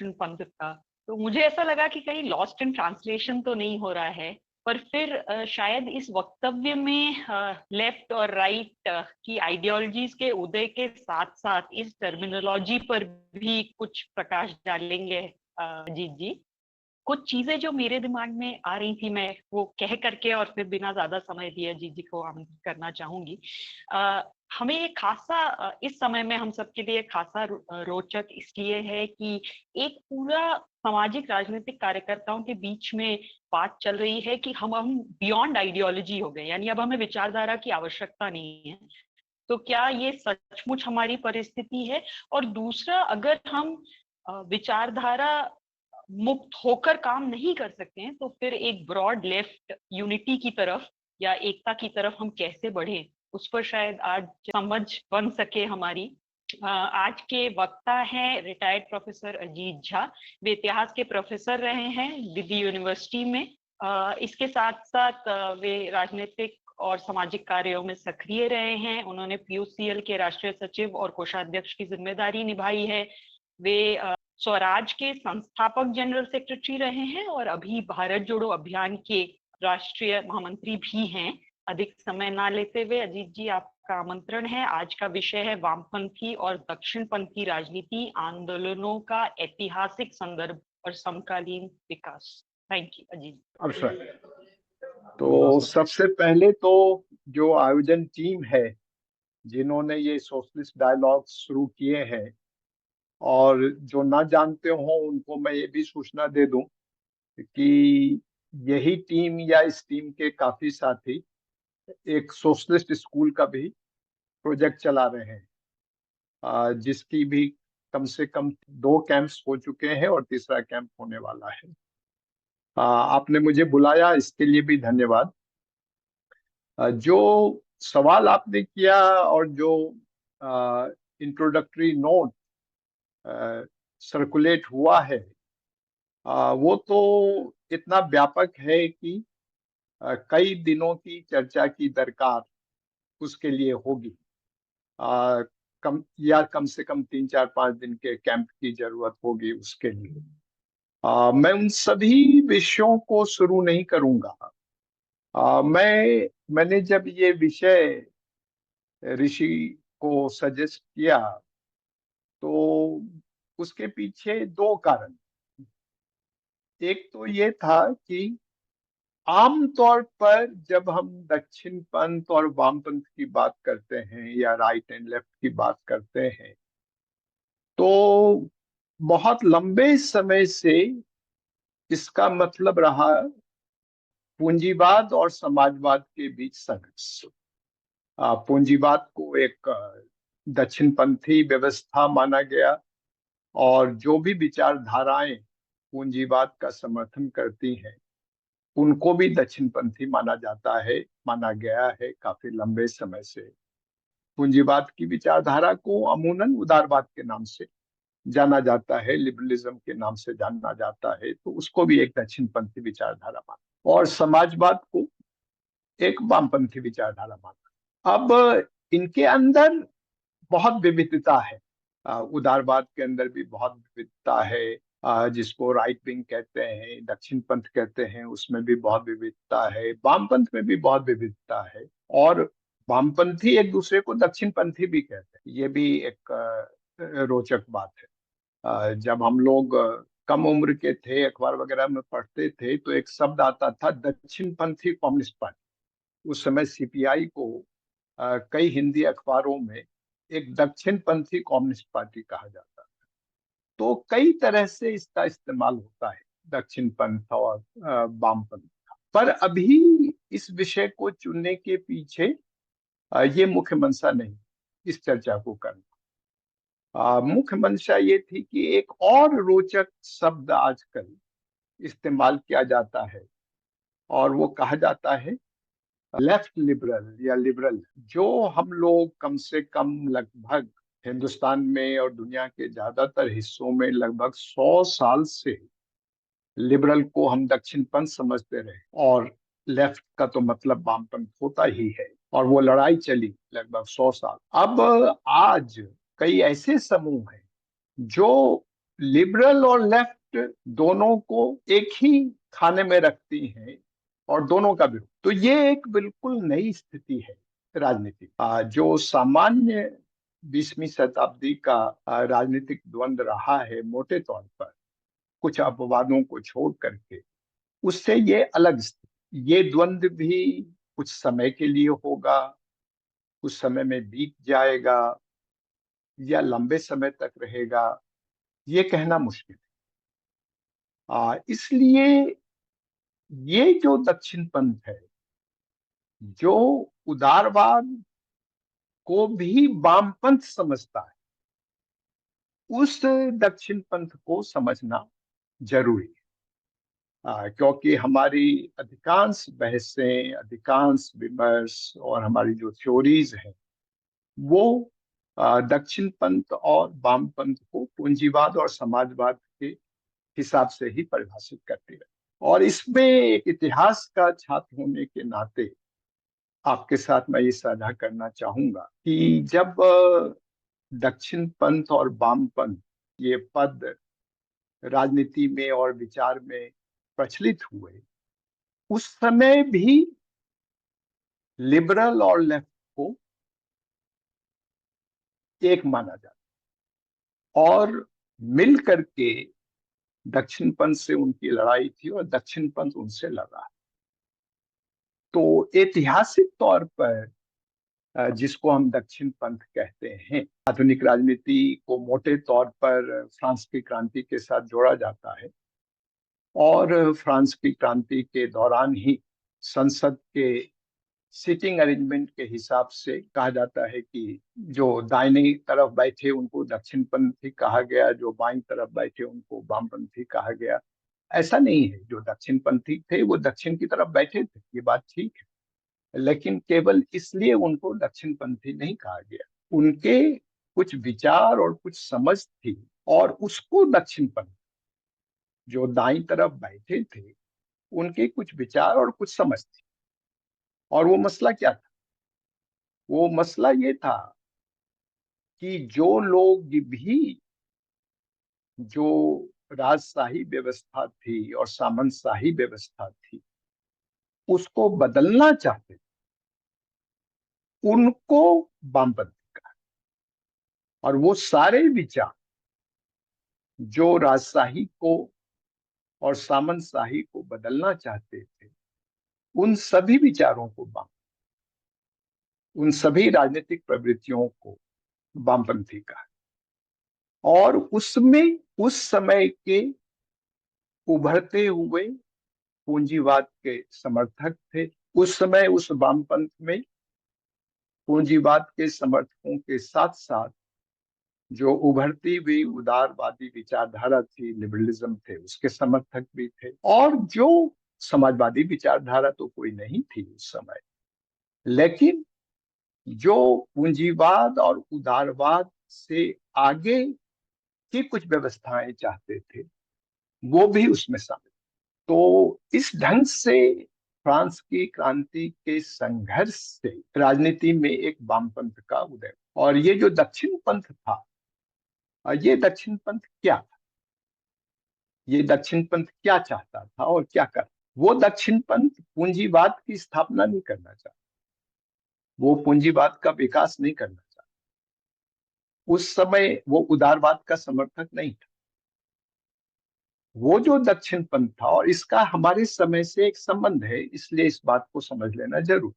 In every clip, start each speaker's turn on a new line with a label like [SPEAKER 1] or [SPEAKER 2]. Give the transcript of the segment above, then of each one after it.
[SPEAKER 1] दक्षिणपंथ का। तो मुझे ऐसा लगा कि कहीं लॉस्ट इन ट्रांसलेशन तो नहीं हो रहा है, पर फिर शायद इस वक्तव्य में लेफ्ट और राइट की आइडियोलॉजीज के उदय के साथ साथ इस टर्मिनोलॉजी पर भी कुछ प्रकाश डालेंगे अजीत जी। कुछ चीजें जो मेरे दिमाग में आ रही थी, मैं वो कह करके और फिर बिना ज्यादा समय दिए अजीत जी को आमंत्रित करना चाहूंगी। हमें ये खासा इस समय में हम सबके लिए खासा रोचक इसलिए है कि एक पूरा सामाजिक राजनीतिक कार्यकर्ताओं के बीच में बात चल रही है कि हम बियॉन्ड आइडियोलॉजी हो गए, यानी अब हमें विचारधारा की आवश्यकता नहीं है। तो क्या ये सचमुच हमारी परिस्थिति है? और दूसरा, अगर हम विचारधारा मुक्त होकर काम नहीं कर सकते हैं, तो फिर एक ब्रॉड लेफ्ट यूनिटी की तरफ या एकता की तरफ हम कैसे बढ़े, उस पर शायद आज समझ बन सके हमारी। आज के वक्ता हैं रिटायर्ड प्रोफेसर अजीत झा। वे इतिहास के प्रोफेसर रहे हैं दिल्ली यूनिवर्सिटी में। इसके साथ साथ वे राजनीतिक और सामाजिक कार्यों में सक्रिय रहे हैं। उन्होंने पीयूसीएल के राष्ट्रीय सचिव और कोषाध्यक्ष की जिम्मेदारी निभाई है। वे स्वराज के संस्थापक जनरल सेक्रेटरी रहे हैं और अभी भारत जोड़ो अभियान के राष्ट्रीय महामंत्री भी हैं। अधिक समय ना लेते हुए अजीत जी, आपका आमंत्रण है। आज का विषय है वामपंथी और दक्षिणपंथी राजनीति, आंदोलनों का ऐतिहासिक संदर्भ और समकालीन विकास। Thank you Ajit.
[SPEAKER 2] अवसर तो सबसे पहले तो जो आयोजन टीम है जिन्होंने ये सोशलिस्ट डायलॉग शुरू किए हैं, और जो ना जानते हो उनको मैं ये भी सूचना दे दूं कि यही टीम या इस टीम के काफी साथी एक सोशलिस्ट स्कूल का भी प्रोजेक्ट चला रहे हैं, जिसकी भी कम से कम 2 कैंप्स हो चुके हैं और तीसरा कैंप होने वाला है। आपने मुझे बुलाया, इसके लिए भी धन्यवाद। जो सवाल आपने किया और जो इंट्रोडक्टरी नोट सर्कुलेट हुआ है, वो तो इतना व्यापक है कि कई दिनों की चर्चा की दरकार उसके लिए होगी। कम से कम 3-4-5 दिन के कैंप की जरूरत होगी उसके लिए। मैं उन सभी विषयों को शुरू नहीं करूंगा। मैंने जब ये विषय ऋषि को सजेस्ट किया तो उसके पीछे 2 कारण। एक तो ये था कि आमतौर पर जब हम दक्षिणपंथ और वामपंथ की बात करते हैं या राइट एंड लेफ्ट की बात करते हैं, तो बहुत लंबे समय से इसका मतलब रहा पूंजीवाद और समाजवाद के बीच संघर्ष। पूंजीवाद को एक दक्षिणपंथी व्यवस्था माना गया और जो भी विचारधाराएं पूंजीवाद का समर्थन करती हैं उनको भी दक्षिणपंथी माना जाता है, माना गया है काफी लंबे समय से। पूंजीवाद की विचारधारा को अमूमन उदारवाद के नाम से जाना जाता है, लिबरलिज्म के नाम से जाना जाता है, तो उसको भी एक दक्षिणपंथी विचारधारा माना, और समाजवाद को एक वामपंथी विचारधारा माना। अब इनके अंदर बहुत विविधता है। उदारवाद के अंदर भी बहुत विविधता है, जिसको राइट विंग कहते हैं, दक्षिणपंथ कहते हैं, उसमें भी बहुत विविधता है। वामपंथ में भी बहुत विविधता है, और वामपंथी एक दूसरे को दक्षिणपंथी भी कहते हैं। ये भी एक रोचक बात है। जब हम लोग कम उम्र के थे, अखबार वगैरह में पढ़ते थे, तो एक शब्द आता था दक्षिणपंथी कम्युनिस्ट पार्टी। उस समय सीपीआई को कई हिंदी अखबारों में एक दक्षिणपंथी कम्युनिस्ट पार्टी कहा जाता है। तो कई तरह से इसका इस्तेमाल होता है, दक्षिणपंथ और वामपंथ का। पर अभी इस विषय को चुनने के पीछे ये मुख्य मंशा नहीं इस चर्चा को करना। मुख्य मंशा ये थी कि एक और रोचक शब्द आजकल इस्तेमाल किया जाता है और वो कहा जाता है लेफ्ट लिबरल या लिबरल, जो हम लोग कम से कम लगभग हिंदुस्तान में और दुनिया के ज्यादातर हिस्सों में लगभग 100 साल से लिबरल को हम दक्षिणपंथ समझते रहे, और लेफ्ट का तो मतलब वामपंथ होता ही है, और वो लड़ाई चली लगभग 100 साल। अब आज कई ऐसे समूह हैं जो लिबरल और लेफ्ट दोनों को एक ही खाने में रखती हैं और दोनों का विरोध। तो ये एक बिल्कुल नई स्थिति है राजनीति, जो सामान्य 20वीं शताब्दी का राजनीतिक द्वंद्व रहा है मोटे तौर पर, कुछ अपवादों को छोड़ करके, उससे ये अलग स्थिति। ये द्वंद्व भी कुछ समय के लिए होगा, कुछ समय में बीत जाएगा, या लंबे समय तक रहेगा, ये कहना मुश्किल है। इसलिए ये जो दक्षिण पंथ है, जो उदारवाद को भी वामपंथ समझता है, उस दक्षिण पंथ को समझना जरूरी है। क्योंकि हमारी अधिकांश बहसें, अधिकांश विमर्श और हमारी जो थ्योरीज हैं, वो दक्षिण पंथ और वामपंथ को पूंजीवाद और समाजवाद के हिसाब से ही परिभाषित करती है। और इसमें एक इतिहास का छात्र होने के नाते आपके साथ मैं ये साझा करना चाहूंगा कि जब दक्षिण पंथ और वामपंथ ये पद राजनीति में और विचार में प्रचलित हुए, उस समय भी लिबरल और लेफ्ट को एक माना जाता और मिल करके दक्षिण पंथ से उनकी लड़ाई थी और दक्षिण पंथ उनसे लड़ा। तो ऐतिहासिक तौर पर जिसको हम दक्षिण पंथ कहते हैं, आधुनिक राजनीति को मोटे तौर पर फ्रांस की क्रांति के साथ जोड़ा जाता है और फ्रांस की क्रांति के दौरान ही संसद के सीटिंग अरेंजमेंट के हिसाब से कहा जाता है कि जो दाहिनी तरफ बैठे उनको दक्षिणपंथी कहा गया, जो बाईं तरफ बैठे उनको वामपंथी कहा गया। ऐसा नहीं है, जो दक्षिणपंथी थे वो दक्षिण की तरफ बैठे थे, ये बात ठीक है, लेकिन केवल इसलिए उनको दक्षिणपंथी नहीं कहा गया। उनके कुछ विचार और कुछ समझ थी और उसको दक्षिणपंथी, जो दाईं तरफ बैठे थे, उनके कुछ विचार और कुछ समझ थी। और वो मसला क्या था? वो मसला ये था कि जो लोग भी, जो राजशाही व्यवस्था थी और सामंतशाही व्यवस्था थी, उसको बदलना चाहते थे, उनको वामपंथी कहा। और वो सारे विचार जो राजशाही को और सामंतशाही को बदलना चाहते थे, उन सभी विचारों को उन सभी राजनीतिक प्रवृत्तियों को वामपंथी कहा। और उसमें उस समय के उभरते हुए पूंजीवाद के समर्थक थे। उस समय उस वामपंथ में पूंजीवाद के समर्थकों के साथ साथ जो उभरती हुई उदारवादी विचारधारा थी, लिबरलिज्म थे, उसके समर्थक भी थे। और जो समाजवादी विचारधारा तो कोई नहीं थी उस समय, लेकिन जो पूंजीवाद और उदारवाद से आगे की कुछ व्यवस्थाएं चाहते थे, वो भी उसमें शामिल। तो इस ढंग से फ्रांस की क्रांति के संघर्ष से राजनीति में एक वामपंथ का उदय। और ये जो दक्षिण पंथ था, ये दक्षिण पंथ क्या था? ये दक्षिण पंथ क्या चाहता था और क्या कर? वो दक्षिण पंथ पूंजीवाद की स्थापना नहीं करना चाहता, वो पूंजीवाद का विकास नहीं करना चाहता। उस समय वो उदारवाद का समर्थक नहीं था। वो जो दक्षिण पंथ था, और इसका हमारे समय से एक संबंध है, इसलिए इस बात को समझ लेना जरूर।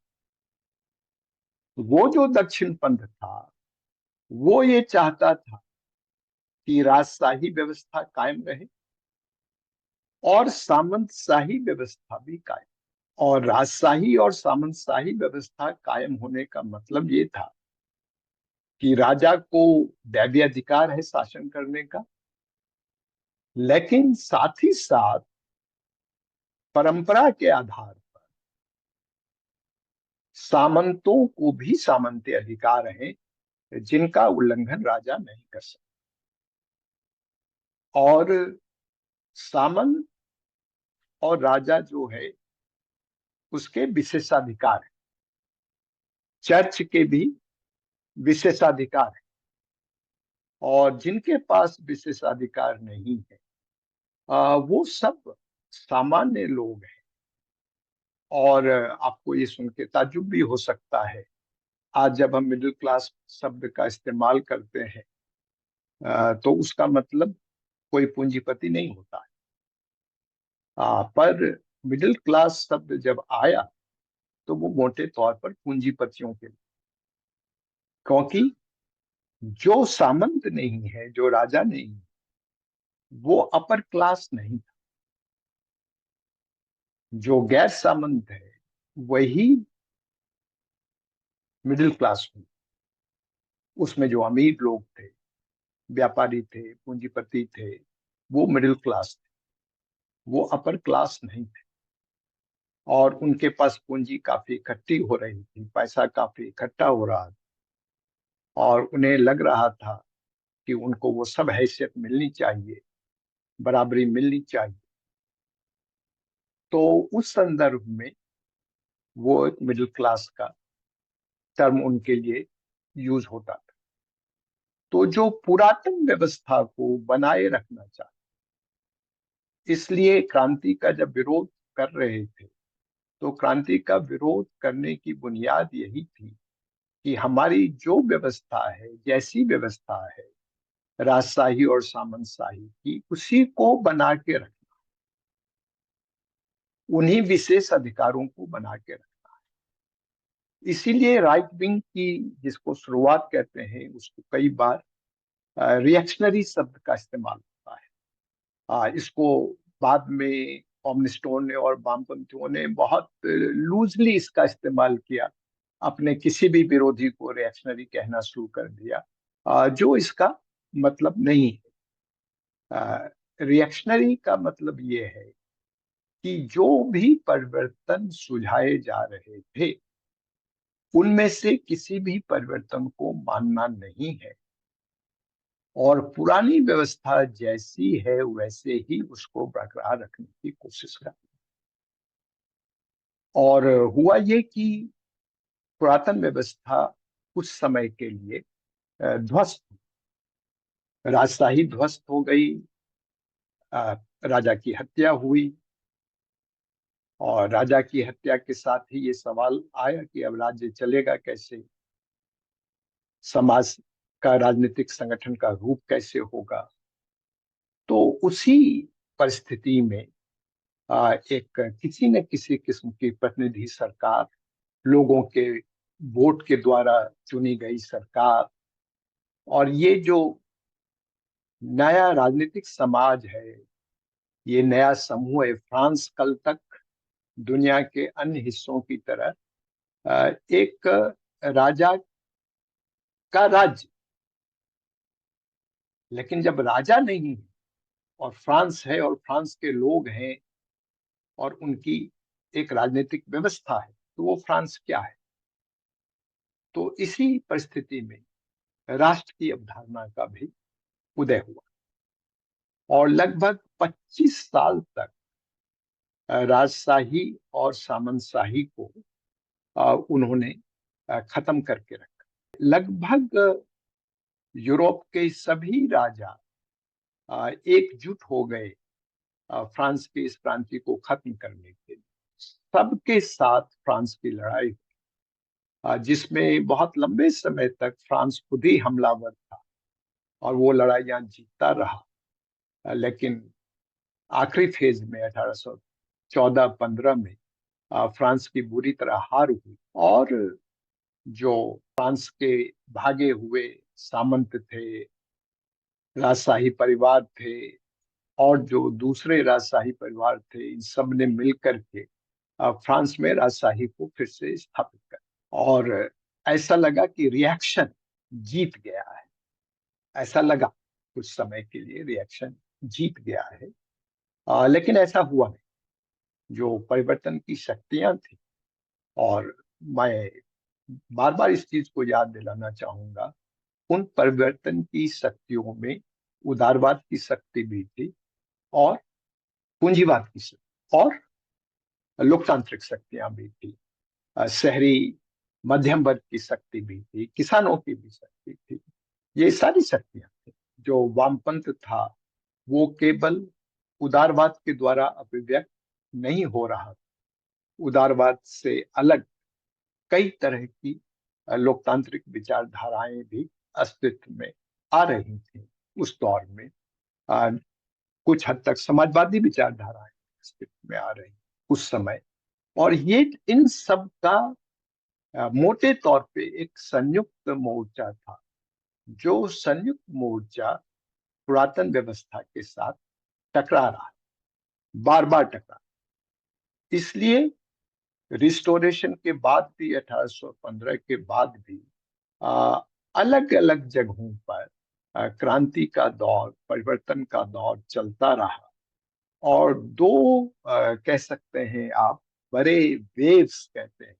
[SPEAKER 2] वो जो दक्षिण पंथ था, वो ये चाहता था कि राजशाही व्यवस्था कायम रहे और सामंतशाही व्यवस्था भी कायम। और राजशाही और सामंतशाही व्यवस्था कायम होने का मतलब ये था कि राजा को दैवीय अधिकार है शासन करने का, लेकिन साथ ही साथ परंपरा के आधार पर सामंतों को भी सामंती अधिकार हैं, जिनका उल्लंघन राजा नहीं कर सकता। और सामंत और राजा जो है, उसके विशेषाधिकार है, चर्च के भी विशेषाधिकार है। और जिनके पास विशेषाधिकार नहीं है वो सब सामान्य लोग हैं। और आपको ये सुन के ताज्जुब भी हो सकता है, आज जब हम मिडिल क्लास शब्द का इस्तेमाल करते हैं तो उसका मतलब कोई पूंजीपति नहीं होता है। पर मिडिल क्लास शब्द जब आया तो वो मोटे तौर पर पूंजीपतियों के लिए, क्योंकि जो सामंत नहीं है, जो राजा नहीं है, वो अपर क्लास नहीं था। जो गैर सामंत है वही मिडिल क्लास हुई। उसमें जो अमीर लोग थे, व्यापारी थे, पूंजीपति थे, वो मिडिल क्लास थे, वो अपर क्लास नहीं थे। और उनके पास पूंजी काफी इकट्ठी हो रही थी, पैसा काफी इकट्ठा हो रहा था, और उन्हें लग रहा था कि उनको वो सब हैसियत मिलनी चाहिए, बराबरी मिलनी चाहिए। तो उस संदर्भ में वो एक मिडिल क्लास का टर्म उनके लिए यूज होता था। तो जो पुरातन व्यवस्था को बनाए रखना चाहते, इसलिए क्रांति का जब विरोध कर रहे थे, तो क्रांति का विरोध करने की बुनियाद यही थी कि हमारी जो व्यवस्था है, जैसी व्यवस्था है राजशाही और सामंतशाही की, उसी को बना के रखना, उन्हीं विशेष अधिकारों को बना के रखना। इसीलिए राइट विंग की, जिसको शुरुआत कहते हैं, उसको कई बार रिएक्शनरी शब्द का इस्तेमाल होता है। इसको बाद में कम्युनिस्टों ने और वामपंथियों ने बहुत लूजली इसका इस्तेमाल किया, अपने किसी भी विरोधी को रिएक्शनरी कहना शुरू कर दिया, जो इसका मतलब नहीं है। रिएक्शनरी का मतलब ये है कि जो भी परिवर्तन सुझाए जा रहे थे, उनमें से किसी भी परिवर्तन को मानना नहीं है, और पुरानी व्यवस्था जैसी है वैसे ही उसको बरकरार रखने की कोशिश करना। और हुआ ये कि पुरातन व्यवस्था कुछ समय के लिए ध्वस्त, राजशाही ध्वस्त हो गई, राजा की हत्या हुई, और राजा की हत्या के साथ ही ये सवाल आया कि अब राज्य चलेगा कैसे, समाज का, राजनीतिक संगठन का रूप कैसे होगा। तो उसी परिस्थिति में एक किसी न किसी किस्म की प्रतिनिधि सरकार, लोगों के वोट के द्वारा चुनी गई सरकार, और ये जो नया राजनीतिक समाज है, ये नया समूह है, फ्रांस कल तक दुनिया के अन्य हिस्सों की तरह एक राजा का राज्य, लेकिन जब राजा नहीं है और फ्रांस है और फ्रांस के लोग हैं और उनकी एक राजनीतिक व्यवस्था है, तो वो फ्रांस क्या है। तो इसी परिस्थिति में राष्ट्र की अवधारणा का भी उदय हुआ, और लगभग 25 साल तक राजशाही और सामंतशाही को उन्होंने खत्म करके रखा। लगभग यूरोप के सभी राजा एकजुट हो गए फ्रांस की इस क्रांति को खत्म करने के लिए। सबके साथ फ्रांस की लड़ाई, जिसमें बहुत लंबे समय तक फ्रांस खुद ही हमलावर था और वो लड़ाइयां जीतता रहा। लेकिन आखिरी फेज में 1814-15 में फ्रांस की बुरी तरह हार हुई, और जो फ्रांस के भागे हुए सामंत थे, राजशाही परिवार थे, और जो दूसरे राजशाही परिवार थे, इन सब ने मिलकर के फ्रांस में राजशाही को फिर से स्थापित कर, और ऐसा लगा कि रिएक्शन जीत गया है। ऐसा लगा कुछ समय के लिए रिएक्शन जीत गया है, लेकिन ऐसा हुआ नहीं। जो परिवर्तन की शक्तियां थी, और मैं बार बार इस चीज को याद दिलाना चाहूंगा, उन परिवर्तन की शक्तियों में उदारवाद की शक्ति भी थी, और पूंजीवाद की शक्ति, और लोकतांत्रिक शक्तियां भी थी, शहरी मध्यम वर्ग की शक्ति भी थी, किसानों की भी शक्ति थी। ये सारी शक्तियां थी। जो वामपंथ था वो केवल उदारवाद के द्वारा अभिव्यक्त नहीं हो रहा। उदारवाद से अलग कई तरह की लोकतांत्रिक विचारधाराएं भी अस्तित्व में आ रही थी उस दौर में। अ, कुछ हद तक समाजवादी विचारधाराएं अस्तित्व में आ रही उस समय। और ये इन सब का मोटे तौर पे एक संयुक्त मोर्चा था, जो संयुक्त मोर्चा पुरातन व्यवस्था के साथ टकरा रहा, बार बार टकरा। इसलिए रिस्टोरेशन के बाद भी, 1815 के बाद भी अलग अलग जगहों पर क्रांति का दौर, परिवर्तन का दौर चलता रहा। और दो कह सकते हैं आप, बड़े वेव्स कहते हैं,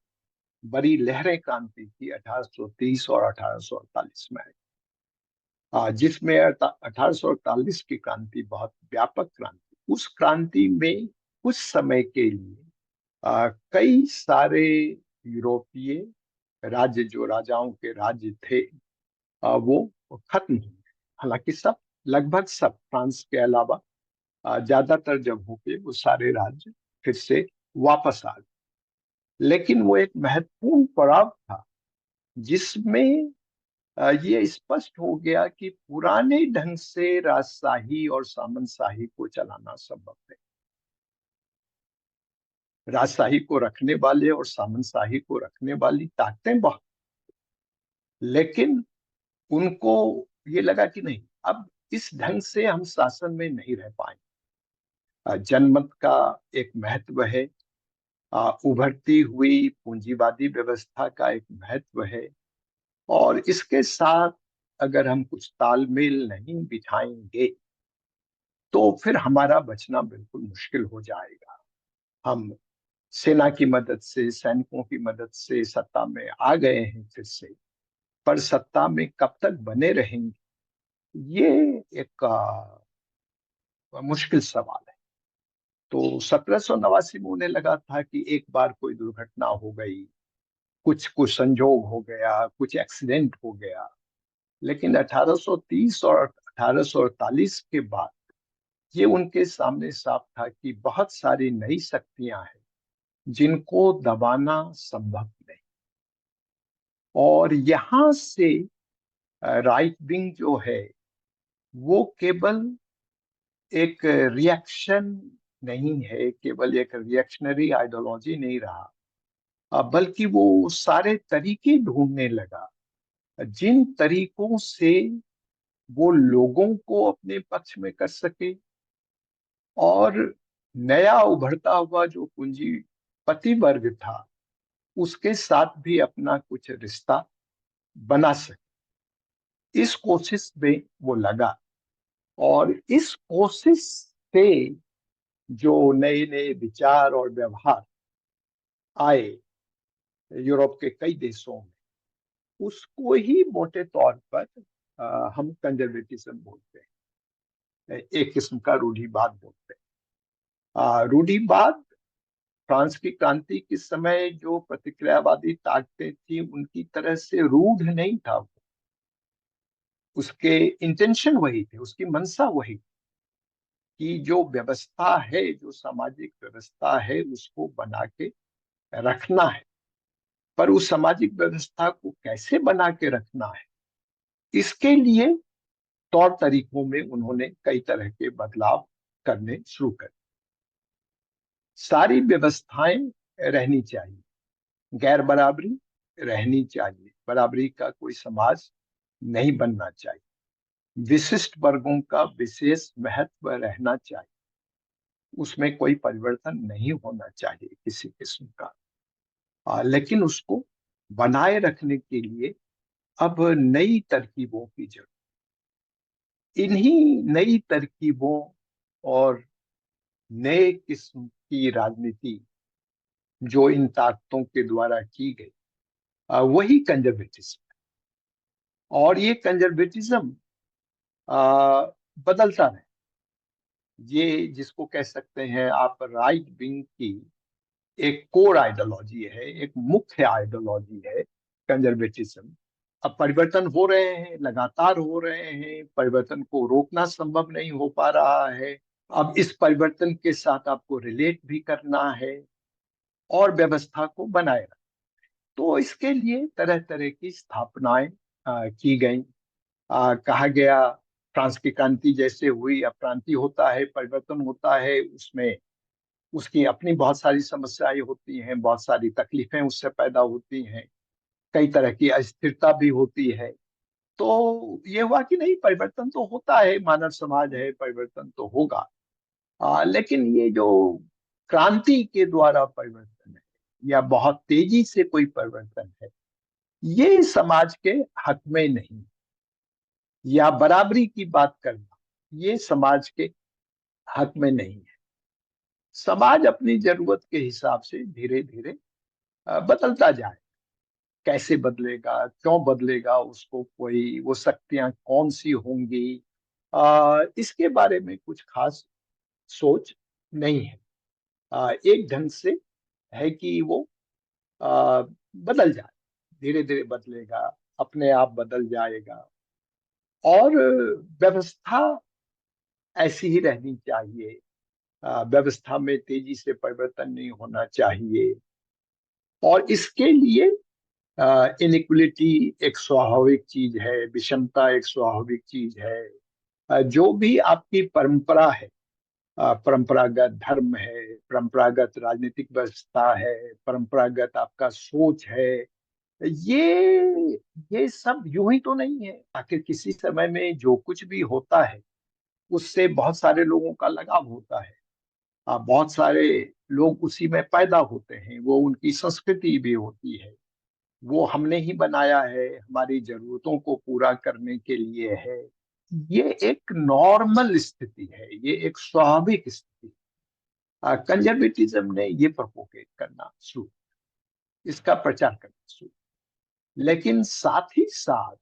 [SPEAKER 2] बड़ी लहरें क्रांति की 1830 और 1848 में आई, जिसमें 1848 की क्रांति बहुत व्यापक क्रांति। उस क्रांति में कुछ समय के लिए कई सारे यूरोपीय राज्य, जो राजाओं के राज्य थे, वो खत्म हो गए। हालांकि सब, लगभग सब, फ्रांस के अलावा ज्यादातर जगहों पे वो सारे राज्य फिर से वापस आ गए। लेकिन वो एक महत्वपूर्ण पड़ाव था जिसमें ये स्पष्ट हो गया कि पुराने ढंग से राजशाही और सामंतशाही को चलाना संभव नहीं। राजशाही को रखने वाले और सामंतशाही को रखने वाली ताकतें बहुत, लेकिन उनको ये लगा कि नहीं, अब इस ढंग से हम शासन में नहीं रह पाएंगे। जनमत का एक महत्व है, उभरती हुई पूंजीवादी व्यवस्था का एक महत्व है, और इसके साथ अगर हम कुछ तालमेल नहीं बिठाएंगे तो फिर हमारा बचना बिल्कुल मुश्किल हो जाएगा। हम सेना की मदद से, सैनिकों की मदद से सत्ता में आ गए हैं फिर से, पर सत्ता में कब तक बने रहेंगे, ये एक मुश्किल सवाल है। तो 1789 में उन्हें लगा था कि एक बार कोई दुर्घटना हो गई, कुछ कुछ संजोग हो गया, कुछ एक्सीडेंट हो गया। लेकिन 1830 और 1848 के बाद ये उनके सामने साफ था कि बहुत सारी नई शक्तियां हैं जिनको दबाना संभव नहीं। और यहां से राइट विंग जो है वो केवल एक रिएक्शन नहीं है, केवल एक रिएक्शनरी आइडियोलॉजी नहीं रहा, बल्कि वो सारे तरीके ढूंढने लगा जिन तरीकों से वो लोगों को अपने पक्ष में कर सके और नया उभरता हुआ जो पूंजीपति वर्ग था उसके साथ भी अपना कुछ रिश्ता बना सके। इस कोशिश में वो लगा, और इस कोशिश से जो नए नए विचार और व्यवहार आए यूरोप के कई देशों में, उसको ही मोटे तौर पर हम कंजर्वेटिज्म बोलते हैं, एक किस्म का रूढ़िवाद बोलते हैं। रूढ़िवाद फ्रांस की क्रांति के समय जो प्रतिक्रियावादी ताकतें थी उनकी तरह से रूढ़ नहीं था वो। उसके इंटेंशन वही थे, उसकी मंशा वही, कि जो व्यवस्था है, जो सामाजिक व्यवस्था है, उसको बना के रखना है। पर उस सामाजिक व्यवस्था को कैसे बना के रखना है, इसके लिए तौर तरीकों में उन्होंने कई तरह के बदलाव करने शुरू कर। सारी व्यवस्थाएं रहनी चाहिए, गैर बराबरी रहनी चाहिए, बराबरी का कोई समाज नहीं बनना चाहिए, विशिष्ट वर्गों का विशेष महत्व रहना चाहिए, उसमें कोई परिवर्तन नहीं होना चाहिए किसी किस्म का। लेकिन उसको बनाए रखने के लिए अब नई तरकीबों की जरूरत। इन्हीं नई तरकीबों और नए किस्म की राजनीति जो इन ताकतों के द्वारा की गई, वही कंजर्वेटिज्म। और ये कंजर्वेटिज्म बदलता रहे। ये जिसको कह सकते हैं आप राइट विंग की एक कोर आइडियोलॉजी है, एक मुख्य आइडियोलॉजी है कंजर्वेटिज्म। अब परिवर्तन हो रहे हैं, लगातार हो रहे हैं, परिवर्तन को रोकना संभव नहीं हो पा रहा है। अब इस परिवर्तन के साथ आपको रिलेट भी करना है और व्यवस्था को बनाए रखना। तो इसके लिए तरह तरह की स्थापनाएं की गई। कहा गया फ्रांस की क्रांति जैसे हुई, अब क्रांति होता है, परिवर्तन होता है, उसमें उसकी अपनी बहुत सारी समस्याएं होती हैं, बहुत सारी तकलीफें उससे पैदा होती हैं, कई तरह की अस्थिरता भी होती है। तो ये हुआ कि नहीं, परिवर्तन तो होता है, मानव समाज है, परिवर्तन तो होगा। लेकिन ये जो क्रांति के द्वारा परिवर्तन है या बहुत तेजी से कोई परिवर्तन है, ये समाज के हक में नहीं। या बराबरी की बात करना, ये समाज के हक में नहीं है। समाज अपनी जरूरत के हिसाब से धीरे धीरे बदलता जाए। कैसे बदलेगा, क्यों बदलेगा, उसको कोई वो शक्तियां कौन सी होंगी, इसके बारे में कुछ खास सोच नहीं है। एक ढंग से है कि वो बदल जाए, धीरे धीरे बदलेगा, अपने आप बदल जाएगा। और व्यवस्था ऐसी ही रहनी चाहिए। व्यवस्था में तेजी से परिवर्तन नहीं होना चाहिए। और इसके लिए इनइक्वलिटी एक स्वाभाविक चीज है, विषमता एक स्वाभाविक चीज है। जो भी आपकी परंपरा है, परंपरागत धर्म है, परंपरागत राजनीतिक व्यवस्था है, परंपरागत आपका सोच है, ये ये सब यूं ही तो नहीं है। आखिर किसी समय में जो कुछ भी होता है उससे बहुत सारे लोगों का लगाव होता है। बहुत सारे लोग उसी में पैदा होते हैं, वो उनकी संस्कृति भी होती है, वो हमने ही बनाया है, हमारी जरूरतों को पूरा करने के लिए है। ये एक नॉर्मल स्थिति है, ये एक स्वाभाविक स्थिति। कंजर्वेटिज्म ने ये प्रोपोगेट करना शुरू, इसका प्रचार करना शुरू। लेकिन साथ ही साथ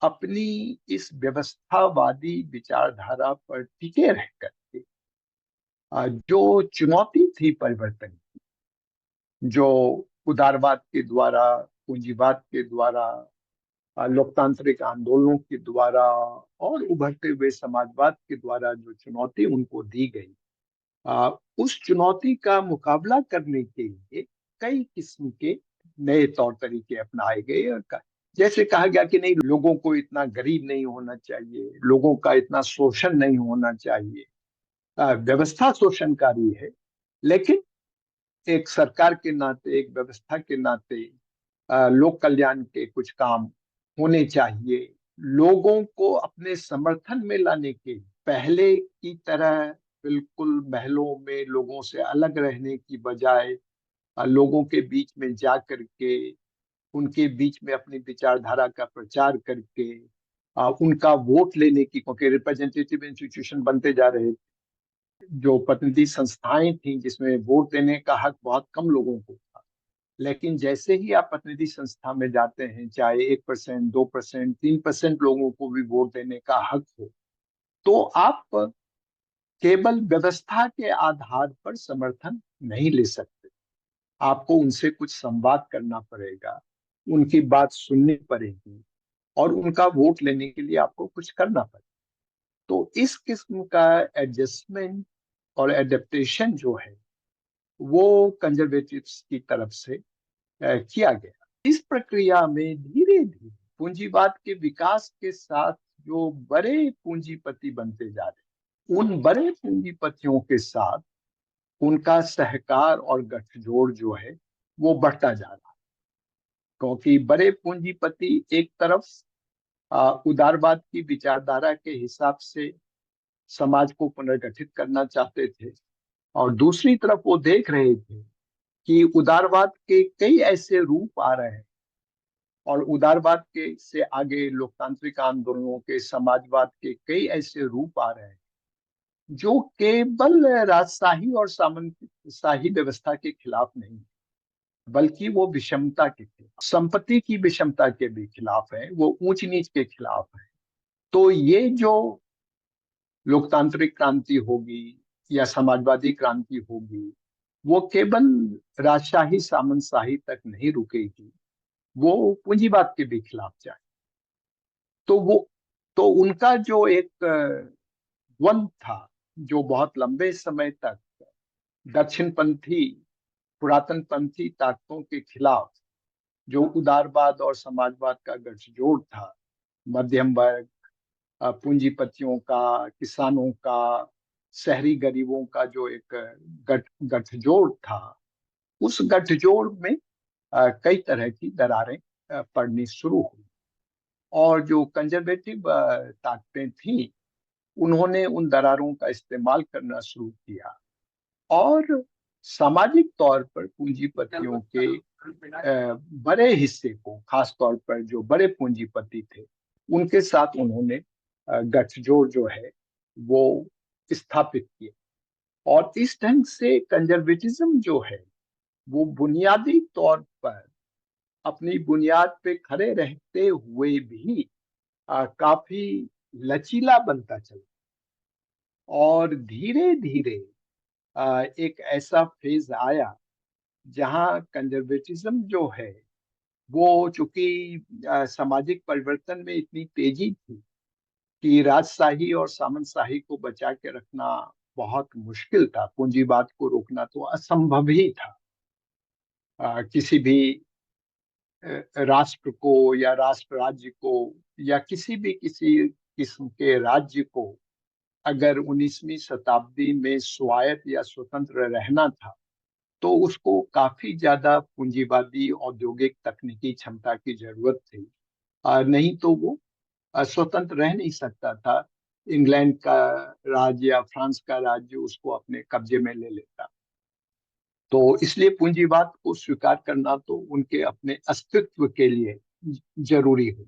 [SPEAKER 2] अपनी इस व्यवस्थावादी विचारधारा पर टिके रह करके जो चुनौती थी परिवर्तन की, जो उदारवाद के द्वारा, पूंजीवाद के द्वारा, लोकतांत्रिक आंदोलनों के द्वारा और उभरते हुए समाजवाद के द्वारा जो चुनौती उनको दी गई, उस चुनौती का मुकाबला करने के लिए कई किस्म के नए तौर तरीके अपनाए गए। और जैसे कहा गया कि नहीं, लोगों को इतना गरीब नहीं होना चाहिए, लोगों का इतना शोषण नहीं होना चाहिए। व्यवस्था शोषणकारी है, लेकिन एक सरकार के नाते, एक व्यवस्था के नाते लोक कल्याण के कुछ काम होने चाहिए। लोगों को अपने समर्थन में लाने के पहले की तरह बिल्कुल महलों में लोगों से अलग रहने की बजाय लोगों के बीच में जा करके, उनके बीच में अपनी विचारधारा का प्रचार करके उनका वोट लेने की, क्योंकि रिप्रेजेंटेटिव इंस्टीट्यूशन बनते जा रहे, जो प्रतिनिधि संस्थाएं थी जिसमें वोट देने का हक बहुत कम लोगों को था। लेकिन जैसे ही आप प्रतिनिधि संस्था में जाते हैं, चाहे 1%, 2%, 3% लोगों को भी वोट देने का हक हो, तो आप केवल व्यवस्था के आधार पर समर्थन नहीं ले सकते। आपको उनसे कुछ संवाद करना पड़ेगा, उनकी बात सुननी पड़ेगी और उनका वोट लेने के लिए आपको कुछ करना पड़ेगा। तो इस किस्म का एडजस्टमेंट और एडेप्टेशन जो है, वो कंजर्वेटिव्स की तरफ से किया गया। इस प्रक्रिया में धीरे धीरे पूंजीवाद के विकास के साथ जो बड़े पूंजीपति बनते जा रहे, उन बड़े पूंजीपतियों के साथ उनका सहकार और गठजोड़ जो है वो बढ़ता जा रहा है। क्योंकि बड़े पूंजीपति एक तरफ उदारवाद की विचारधारा के हिसाब से समाज को पुनर्गठित करना चाहते थे, और दूसरी तरफ वो देख रहे थे कि उदारवाद के कई ऐसे रूप आ रहे हैं, और उदारवाद के से आगे लोकतांत्रिक आंदोलनों के, समाजवाद के कई ऐसे रूप आ रहे हैं जो केवल राजशाही और सामंतशाही व्यवस्था के खिलाफ नहीं, बल्कि वो विषमता के खिलाफ, संपत्ति की विषमता के भी खिलाफ है, वो ऊंच नीच के खिलाफ है। तो ये जो लोकतांत्रिक क्रांति होगी या समाजवादी क्रांति होगी, वो केवल राजशाही सामंतशाही तक नहीं रुकेगी, वो पूंजीवाद के भी खिलाफ जाए। तो वो तो उनका जो एक द्वंद था, जो बहुत लंबे समय तक दक्षिणपंथी पुरातनपंथी ताकतों के खिलाफ, जो उदारवाद और समाजवाद का गठजोड़ था, मध्यम वर्ग, पूंजीपतियों का, किसानों का, शहरी गरीबों का जो एक गठजोड़ था, उस गठजोड़ में कई तरह की दरारें पड़नी शुरू हुई। और जो कंजर्वेटिव ताकतें थी, उन्होंने उन दरारों का इस्तेमाल करना शुरू किया और सामाजिक तौर पर पूंजीपतियों के बड़े हिस्से को, खास तौर पर जो बड़े पूंजीपति थे, उनके साथ उन्होंने गठजोड़ जो है वो स्थापित किए। और इस ढंग से कंजर्वेटिज्म जो है वो बुनियादी तौर पर अपनी बुनियाद पे खड़े रहते हुए भी काफी लचीला बनता चला। और धीरे धीरे एक ऐसा फेज आया जहां कंजर्वेटिज्म जो है वो, चूंकि सामाजिक परिवर्तन में इतनी तेजी थी कि राजशाही और सामंतशाही को बचा के रखना बहुत मुश्किल था, पूंजीवाद को रोकना तो असंभव ही था। किसी भी राष्ट्र को या राष्ट्र राज्य को या किसी किस्म के राज्य को अगर 19वीं शताब्दी में स्वायत्त या स्वतंत्र रहना था, तो उसको काफी ज्यादा पूंजीवादी औद्योगिक तकनीकी क्षमता की जरूरत थी। नहीं तो वो स्वतंत्र रह नहीं सकता था। इंग्लैंड का राज्य या फ्रांस का राज्य उसको अपने कब्जे में ले लेता। तो इसलिए पूंजीवाद को स्वीकार करना तो उनके अपने अस्तित्व के लिए जरूरी हो।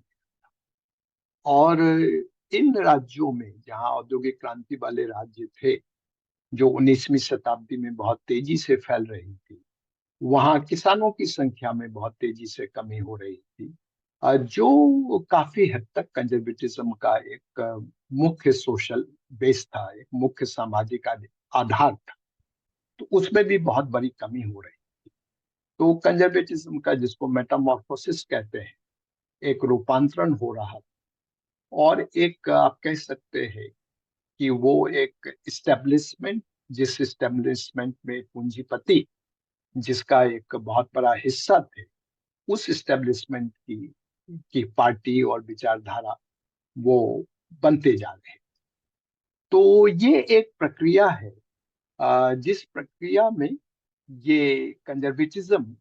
[SPEAKER 2] और इन राज्यों में जहां औद्योगिक क्रांति वाले राज्य थे, जो 19वीं शताब्दी में बहुत तेजी से फैल रही थी, वहां किसानों की संख्या में बहुत तेजी से कमी हो रही थी, जो काफी हद तक कंजर्वेटिज्म का एक मुख्य सोशल बेस था, एक मुख्य सामाजिक आधार था। तो उसमें भी बहुत बड़ी कमी हो रही। तो कंजर्वेटिज्म का, जिसको मेटामॉर्फोसिस कहते हैं, एक रूपांतरण हो रहा। और एक आप कह सकते हैं कि वो एक इस्टेब्लिशमेंट, जिस इस्टेब्लिशमेंट में पूंजीपति जिसका एक बहुत बड़ा हिस्सा थे, उस इस्टेब्लिशमेंट की पार्टी और विचारधारा वो बनते जा रहे हैं। तो ये एक प्रक्रिया है, जिस प्रक्रिया में ये कंजर्वेटिज्म,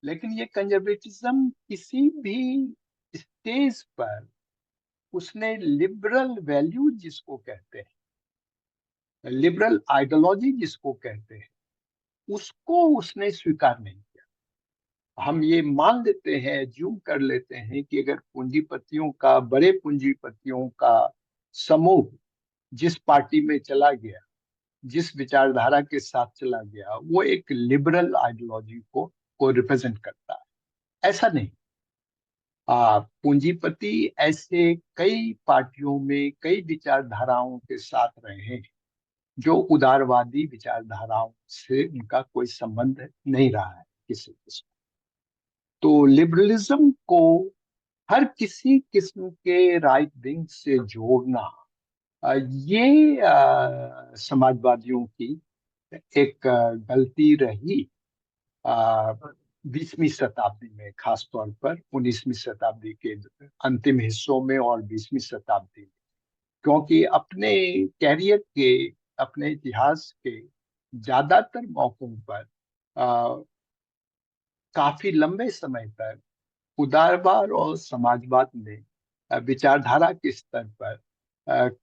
[SPEAKER 2] लेकिन ये कंजर्वेटिज्म किसी भी स्टेज पर उसने लिबरल वैल्यू जिसको कहते हैं, लिबरल आइडियोलॉजी जिसको कहते हैं, उसको उसने स्वीकार नहीं किया। हम ये मान लेते हैं, एज्यूम कर लेते हैं कि अगर पूंजीपतियों का, बड़े पूंजीपतियों का समूह जिस पार्टी में चला गया, जिस विचारधारा के साथ चला गया, वो एक लिबरल आइडियोलॉजी को रिप्रेजेंट करता है। ऐसा नहीं। पूंजीपति ऐसे कई पार्टियों में, कई विचारधाराओं के साथ रहे हैं जो उदारवादी विचारधाराओं से उनका कोई संबंध नहीं रहा है किसी किस्म। तो लिबरलिज्म को हर किसी किस्म के राइट विंग से जोड़ना, ये समाजवादियों की एक गलती रही 20वीं शताब्दी में, खास तौर पर 19वीं शताब्दी के अंतिम हिस्सों में और 20वीं शताब्दी में। क्योंकि अपने कैरियर के, अपने इतिहास के ज्यादातर मौकों पर काफी लंबे समय तक उदारवाद और समाजवाद ने विचारधारा के स्तर पर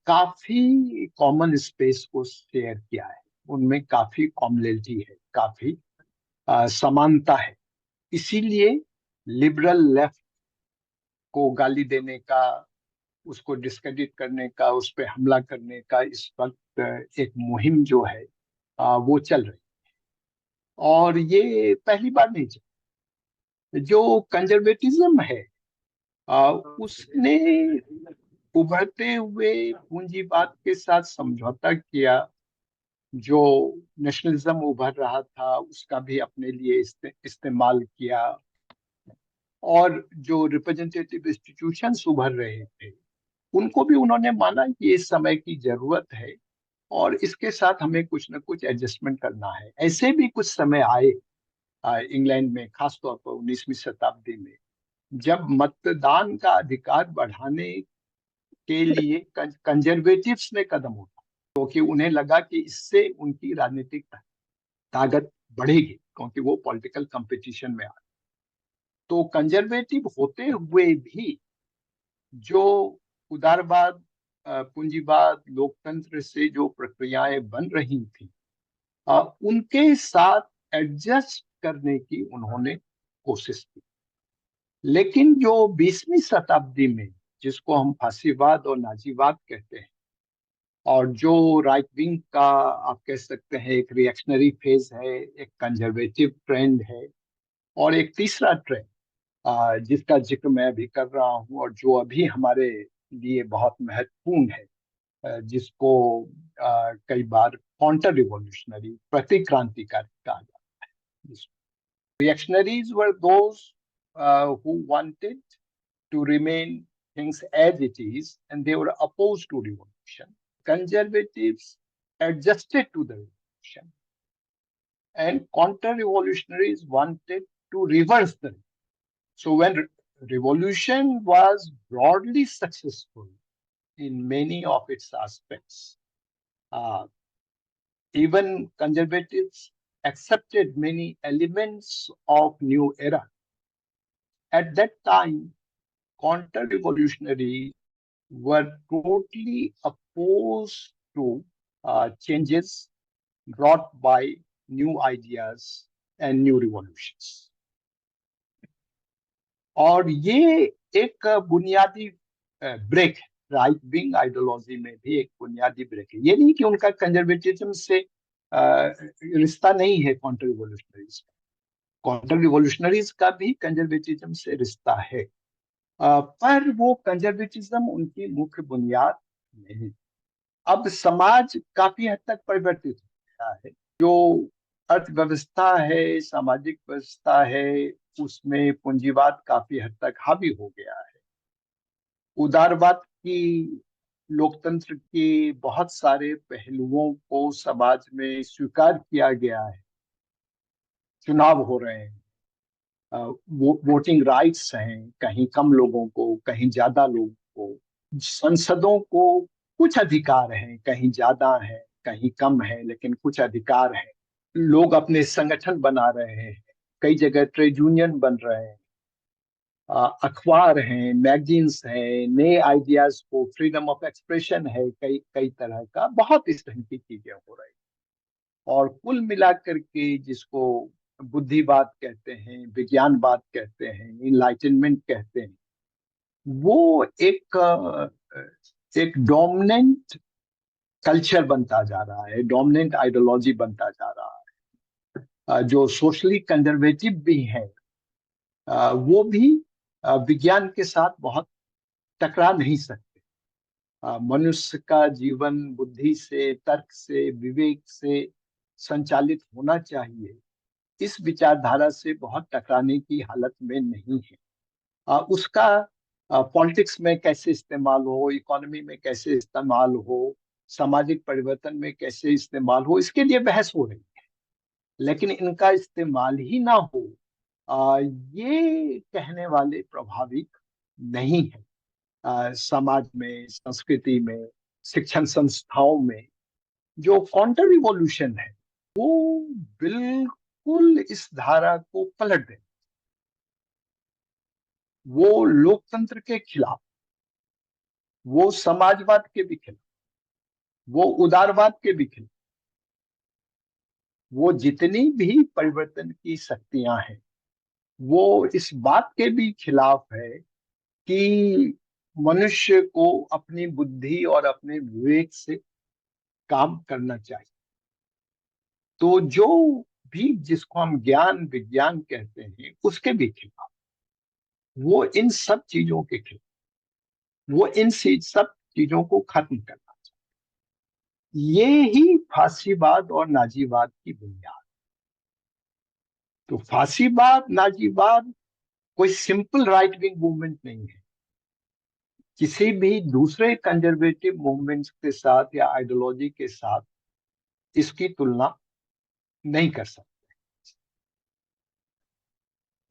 [SPEAKER 2] काफी कॉमन स्पेस को शेयर किया है। उनमें काफी कॉमनलिटी है, काफी समानता है। इसीलिए लिबरल लेफ्ट को गाली देने का, उसको डिस्क्रेडिट करने का, उस पर हमला करने का इस वक्त एक मुहिम जो है वो चल रही। और ये पहली बार नहीं चल। जो कंजर्वेटिज्म है उसने उभरते हुए पूंजीवाद के साथ समझौता किया। जो नेशनलिज्म उभर रहा था उसका भी अपने लिए इस्तेमाल किया। और जो रिप्रेजेंटेटिव इंस्टीट्यूशंस उभर रहे थे, उनको भी उन्होंने माना कि इस समय की जरूरत है और इसके साथ हमें कुछ न कुछ एडजस्टमेंट करना है। ऐसे भी कुछ समय आए इंग्लैंड में, खासतौर पर 19वीं शताब्दी में, जब मतदान का अधिकार बढ़ाने के लिए कंजर्वेटिव्स ने कदम उठाया, क्योंकि उन्हें लगा कि इससे उनकी राजनीतिक ताकत बढ़ेगी, क्योंकि वो पॉलिटिकल कंपटीशन में आ। तो कंजर्वेटिव होते हुए भी जो उदारवाद, पूंजीवाद, लोकतंत्र से जो प्रक्रियाएं बन रही थी, उनके साथ एडजस्ट करने की उन्होंने कोशिश की। लेकिन जो 20वीं शताब्दी में, जिसको हम फासीवाद और नाजीवाद कहते हैं, और जो राइट विंग का आप कह सकते हैं एक रिएक्शनरी फेज है, एक कंजर्वेटिव ट्रेंड है, और एक तीसरा ट्रेंड जिसका जिक्र मैं अभी कर रहा हूं और जो अभी हमारे लिए बहुत महत्वपूर्ण है, जिसको कई बार काउंटर रिवॉल्यूशनरी, प्रतिक्रांतिकारी कहा जाता है। Reactionaries were those who wanted to remain things as it is, and they were opposed to revolution. Conservatives adjusted to the revolution, and counter-revolutionaries wanted to reverse the. So when revolution was broadly successful in many of its aspects, uh, even conservatives accepted many elements of new era. At that time, counter-revolutionaries were totally opposed to changes brought by new ideas and new revolutions. और ये एक बुनियादी break है, right wing ideology में भी एक बुनियादी break है। ये नहीं कि उनका कंजर्वेटिज्म से रिश्ता नहीं है काउंटर रिवोल्यूशनरीज का, काउंटर रिवोल्यूशनरीज का भी कंजर्वेटिज्म से रिश्ता है, पर वो कंजर्वेटिज्म उनकी मुख्य बुनियाद नहीं। अब समाज काफी हद तक परिवर्तित हो गया है। जो अर्थव्यवस्था है, सामाजिक व्यवस्था है, उसमें पूंजीवाद काफी हद तक हावी हो गया है। उदारवाद की, लोकतंत्र के बहुत सारे पहलुओं को समाज में स्वीकार किया गया है। चुनाव हो रहे हैं, वोटिंग राइट्स हैं, कहीं कम लोगों को, कहीं ज्यादा लोगों को। संसदों को कुछ अधिकार हैं, कहीं ज्यादा है, कहीं कम है, लेकिन कुछ अधिकार है। लोग अपने संगठन बना रहे हैं, कई जगह ट्रेड यूनियन बन रहे हैं, अखबार हैं, मैगजीन्स हैं, नए आइडियाज को, फ्रीडम ऑफ एक्सप्रेशन है, कई कई तरह का, बहुत इस ढंग की चीजें हो रही। और कुल मिलाकर के जिसको बुद्धिवाद कहते हैं, विज्ञानवाद कहते हैं, इनलाइटनमेंट कहते हैं, वो एक डोमिनेंट कल्चर बनता जा रहा है, डोमिनेंट आइडियोलॉजी बनता जा रहा है। जो सोशली कंजर्वेटिव भी है, वो भी विज्ञान के साथ बहुत टकरा नहीं सकते। मनुष्य का जीवन बुद्धि से, तर्क से, विवेक से संचालित होना चाहिए, इस विचारधारा से बहुत टकराने की हालत में नहीं है। उसका पॉलिटिक्स में कैसे इस्तेमाल हो, इकोनॉमी में कैसे इस्तेमाल हो, सामाजिक परिवर्तन में कैसे इस्तेमाल हो, इसके लिए बहस हो रही है। लेकिन इनका इस्तेमाल ही ना हो, ये कहने वाले प्रभाविक नहीं है। समाज में, संस्कृति में, शिक्षण संस्थाओं में जो काउंटर रिवॉल्यूशन है, वो बिल्कुल इस धारा को पलट दे। वो लोकतंत्र के खिलाफ, वो समाजवाद के भी खिलाफ, वो उदारवाद के भी खिलाफ, वो जितनी भी परिवर्तन की शक्तियां हैं, वो इस बात के भी खिलाफ है कि मनुष्य को अपनी बुद्धि और अपने विवेक से काम करना चाहिए। तो जो भी, जिसको हम ज्ञान विज्ञान कहते हैं, उसके भी खिलाफ, वो इन सब चीजों के खिलाफ, वो इन सब चीजों को खत्म करना चाहिए। ये ही फासीवाद और नाजीवाद की बुनियाद। तो फासीवाद, नाजीवाद कोई सिंपल राइट विंग मूवमेंट नहीं है। किसी भी दूसरे कंजर्वेटिव मूवमेंट्स के साथ या आइडियोलॉजी के साथ इसकी तुलना नहीं कर सकते।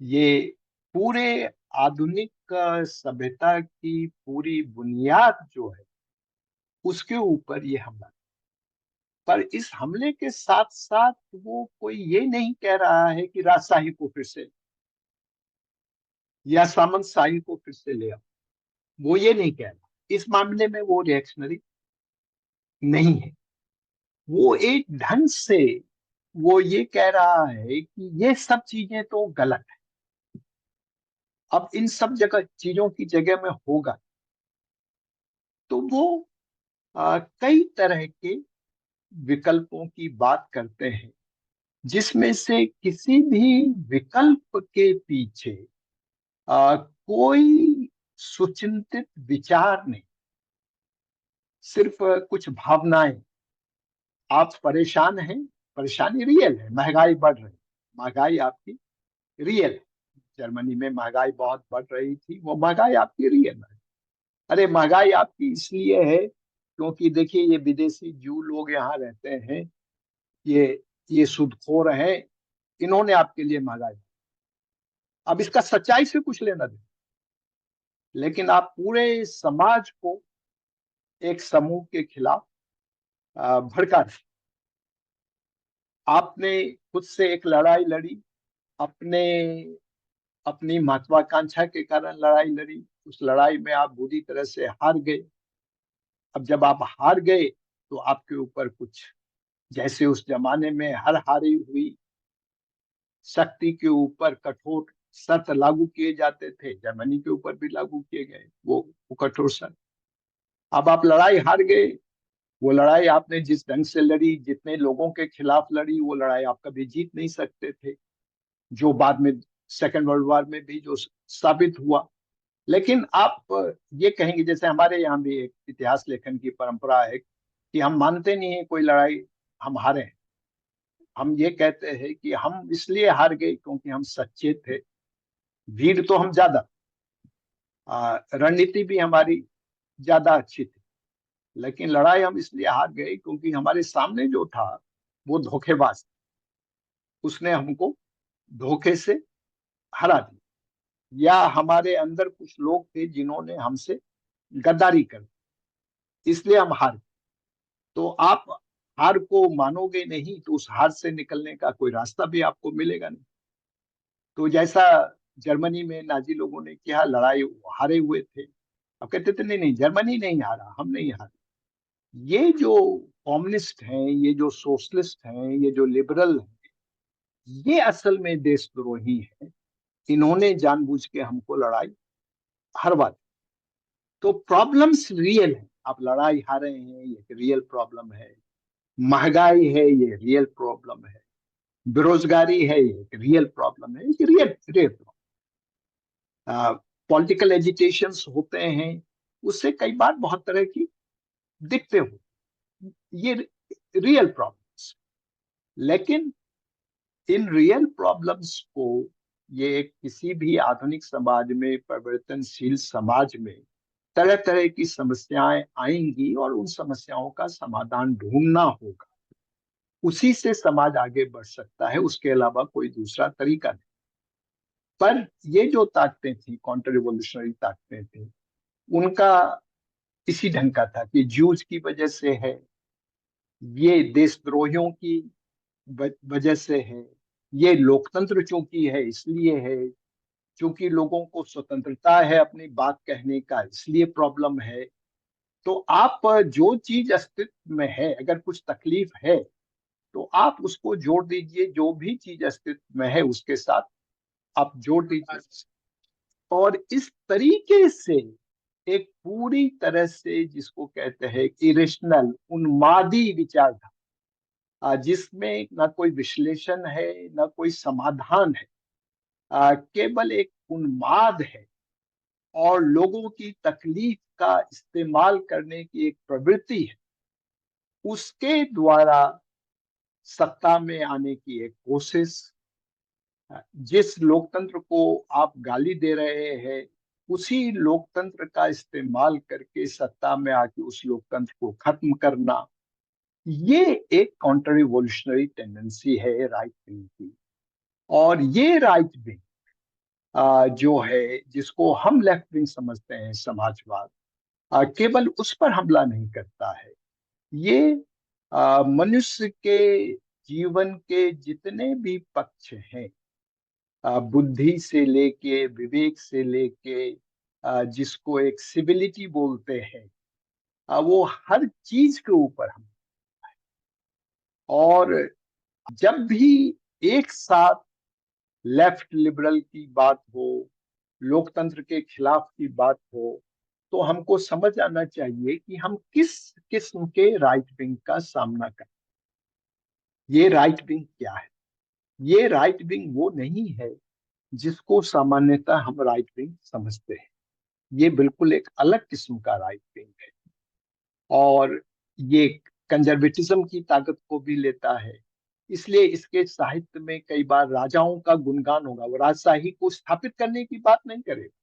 [SPEAKER 2] ये पूरे आधुनिक सभ्यता की पूरी बुनियाद जो है उसके ऊपर ये हमला। पर इस हमले के साथ साथ वो कोई ये नहीं कह रहा है कि राजशाही को फिर से या सामंतशाही को फिर से ले आओ, वो ये नहीं कह रहा। इस मामले में वो रिएक्शनरी नहीं है। वो एक ढंग से वो ये कह रहा है कि ये सब चीजें तो गलत है, अब इन सब जगह चीजों की जगह में होगा। तो वो कई तरह के विकल्पों की बात करते हैं, जिसमें से किसी भी विकल्प के पीछे कोई सुचिंतित विचार नहीं, सिर्फ कुछ भावनाएं। आप परेशान हैं, परेशानी रियल है, महंगाई बढ़ रही, महंगाई आपकी रियल है। जर्मनी में महंगाई बहुत बढ़ रही थी, वो महंगाई आपकी रियल है। अरे महंगाई आपकी इसलिए है क्योंकि देखिए ये विदेशी जू लोग यहाँ रहते हैं, ये सूदखोर हैं, इन्होंने आपके लिए महंगाई। अब इसका सच्चाई से कुछ लेना देना, लेकिन आप पूरे समाज को एक समूह के खिलाफ भड़का रहे। आपने खुद से एक लड़ाई लड़ी, अपने अपनी महत्वाकांक्षा के कारण लड़ाई लड़ी, उस लड़ाई में आप बुरी तरह से हार गए। अब जब आप हार गए तो आपके ऊपर कुछ, जैसे उस जमाने में हर हारी हुई शक्ति के ऊपर कठोर शर्त लागू किए जाते थे, जर्मनी के ऊपर भी लागू किए गए वो कठोर शर्त। अब आप लड़ाई हार गए, वो लड़ाई आपने जिस ढंग से लड़ी, जितने लोगों के खिलाफ लड़ी, वो लड़ाई आप कभी जीत नहीं सकते थे, जो बाद में सेकेंड वर्ल्ड वॉर में भी जो साबित हुआ। लेकिन आप ये कहेंगे, जैसे हमारे यहाँ भी एक इतिहास लेखन की परंपरा है कि हम मानते नहीं है कोई लड़ाई हम हारे हैं। हम ये कहते हैं कि हम इसलिए हार गए क्योंकि हम सच्चे थे, वीर तो हम ज्यादा, रणनीति भी हमारी ज्यादा अच्छी थी, लेकिन लड़ाई हम इसलिए हार गए क्योंकि हमारे सामने जो था वो धोखेबाज, उसने हमको धोखे से हरा दिया, या हमारे अंदर कुछ लोग थे जिन्होंने हमसे गद्दारी कर दी, इसलिए हम हार गए। तो आप हार को मानोगे नहीं तो उस हार से निकलने का कोई रास्ता भी आपको मिलेगा नहीं। तो जैसा जर्मनी में नाजी लोगों ने किया, लड़ाई हारे हुए थे, अब कहते थे नहीं नहीं जर्मनी नहीं हारा, हम नहीं हारे। ये जो कम्युनिस्ट हैं, ये जो सोशलिस्ट हैं, ये जो लिबरल हैं, ये असल में देशद्रोही हैं। इन्होंने जानबूझ के हमको लड़ाई हरवा दी। तो प्रॉब्लम्स रियल है, आप लड़ाई हारे हैं, ये रियल प्रॉब्लम है। महंगाई है, ये रियल प्रॉब्लम है। बेरोजगारी है, ये रियल प्रॉब्लम है, ये रियल रियल। पॉलिटिकल एजिटेशंस होते हैं, उससे कई बार बहुत तरह की दिक्कतें हो, ये रियल प्रॉब्लम्स। लेकिन इन रियल प्रॉब्लम्स को ये किसी भी आधुनिक समाज में, परिवर्तनशील समाज में तरह तरह की समस्याएं आएंगी और उन समस्याओं का समाधान ढूंढना होगा। उसी से समाज आगे बढ़ सकता है, उसके अलावा कोई दूसरा तरीका नहीं। पर ये जो ताकतें थी, काउंटर रिवोल्यूशनरी ताकतें थी, उनका इसी ढंग का था कि ज्यूज की वजह से है, ये देशद्रोहियों की वजह से है, ये लोकतंत्र चूंकि है इसलिए है, क्योंकि लोगों को स्वतंत्रता है अपनी बात कहने का इसलिए प्रॉब्लम है। तो आप जो चीज अस्तित्व में है, अगर कुछ तकलीफ है तो आप उसको जोड़ दीजिए, जो भी चीज अस्तित्व में है उसके साथ आप जोड़ दीजिए। और इस तरीके से एक पूरी तरह से जिसको कहते हैं इरेशनल, उन्मादी विचारधारा, जिसमें न कोई विश्लेषण है न कोई समाधान है, केवल एक उन्माद है और लोगों की तकलीफ का इस्तेमाल करने की एक प्रवृत्ति है, उसके द्वारा सत्ता में आने की एक कोशिश, जिस लोकतंत्र को आप गाली दे रहे हैं, उसी लोकतंत्र का इस्तेमाल करके सत्ता में आके उस लोकतंत्र को खत्म करना, ये एक काउंटर रिवोल्यूशनरी टेंडेंसी है राइट विंग की। और ये राइट विंग जो है, जिसको हम लेफ्ट विंग समझते हैं, समाजवाद, केवल उस पर हमला नहीं करता है। ये मनुष्य के जीवन के जितने भी पक्ष हैं, बुद्धि से लेके, विवेक से लेके, जिसको एक सिविलिटी बोलते हैं, वो हर चीज के ऊपर हम। और जब भी एक साथ लेफ्ट लिबरल की बात हो, लोकतंत्र के खिलाफ की बात हो, तो हमको समझ आना चाहिए कि हम किस किस्म के राइट विंग का सामना करें। ये राइट विंग क्या है? ये राइट विंग वो नहीं है जिसको सामान्यतः हम राइट विंग समझते हैं। ये बिल्कुल एक अलग किस्म का राइट विंग है, और ये कंजर्वेटिज्म की ताकत को भी लेता है। इसलिए इसके साहित्य में कई बार राजाओं का गुणगान होगा, वो राजशाही को स्थापित करने की बात नहीं करेगा,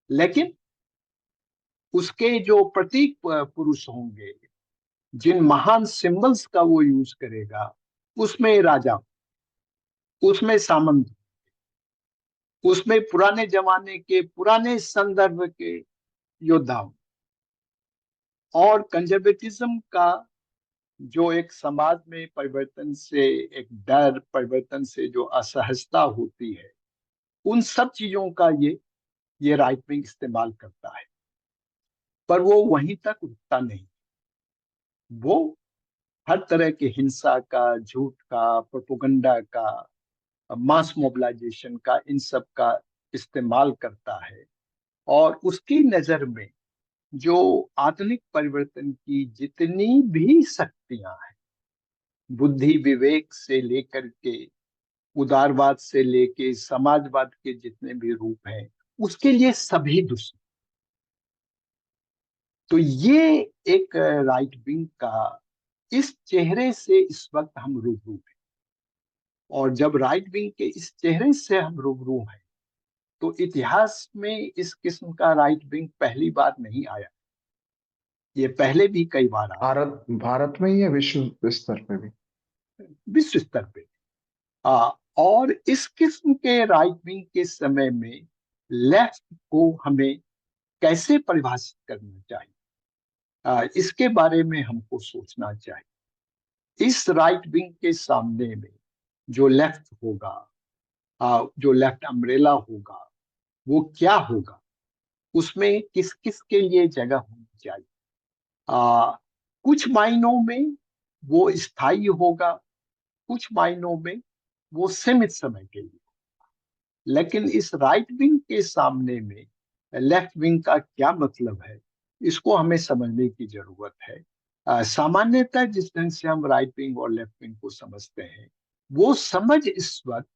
[SPEAKER 2] लेकिन उसके जो प्रतीक पुरुष होंगे, जिन महान सिंबल्स का वो यूज करेगा, उसमें राजा, उसमें सामंत, उसमें पुराने जमाने के, पुराने संदर्भ के योद्धा, और कंजर्वेटिज्म का जो एक समाज में परिवर्तन से एक डर, परिवर्तन से जो असहजता होती है, उन सब चीजों का ये राइट विंग इस्तेमाल करता है। पर वो वहीं तक रुकता नहीं, वो हर तरह के हिंसा का, झूठ का, प्रोपोगंडा का, मास मोबिलाइजेशन का, इन सब का इस्तेमाल करता है। और उसकी नजर में जो आधुनिक परिवर्तन की जितनी भी शक्तियां हैं, बुद्धि विवेक से लेकर के, उदारवाद से लेके समाजवाद के जितने भी रूप हैं, उसके लिए सभी दुश्मन। तो ये एक राइट विंग का इस चेहरे से इस वक्त हम रूबरू हैं। और जब राइट विंग के इस चेहरे से हम रूबरू हैं, तो इतिहास में इस किस्म का राइट विंग पहली बार नहीं आया, ये पहले भी कई बार आया,
[SPEAKER 3] भारत भारत में ही है, विश्व स्तर पे भी?
[SPEAKER 2] विश्व स्तर पे। आ, और इस किस्म के राइट विंग के समय में लेफ्ट को हमें कैसे परिभाषित करना चाहिए, इसके बारे में हमको सोचना चाहिए। इस राइट विंग के सामने में जो लेफ्ट होगा, जो लेफ्ट अम्ब्रेला होगा, वो क्या होगा, उसमें किस किस के लिए जगह होनी चाहिए। आ, कुछ मायनों में वो स्थायी होगा, कुछ मायनों में वो सीमित समय के लिए। लेकिन इस राइट विंग के सामने में लेफ्ट विंग का क्या मतलब है, इसको हमें समझने की जरूरत है। सामान्यतः जिस ढंग से हम राइट विंग और लेफ्ट विंग को समझते हैं, वो समझ इस वक्त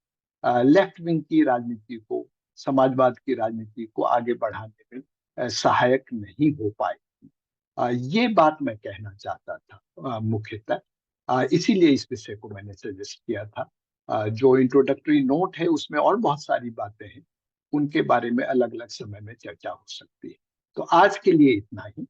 [SPEAKER 2] लेफ्ट विंग की राजनीति को, समाजवाद की राजनीति को आगे बढ़ाने में सहायक नहीं हो पाए। ये बात मैं कहना चाहता था मुख्यतः। इसीलिए इस विषय को मैंने सजेस्ट किया था। जो इंट्रोडक्टरी नोट है उसमें और बहुत सारी बातें हैं, उनके बारे में अलग अलग समय में चर्चा हो सकती है। तो आज के लिए इतना ही।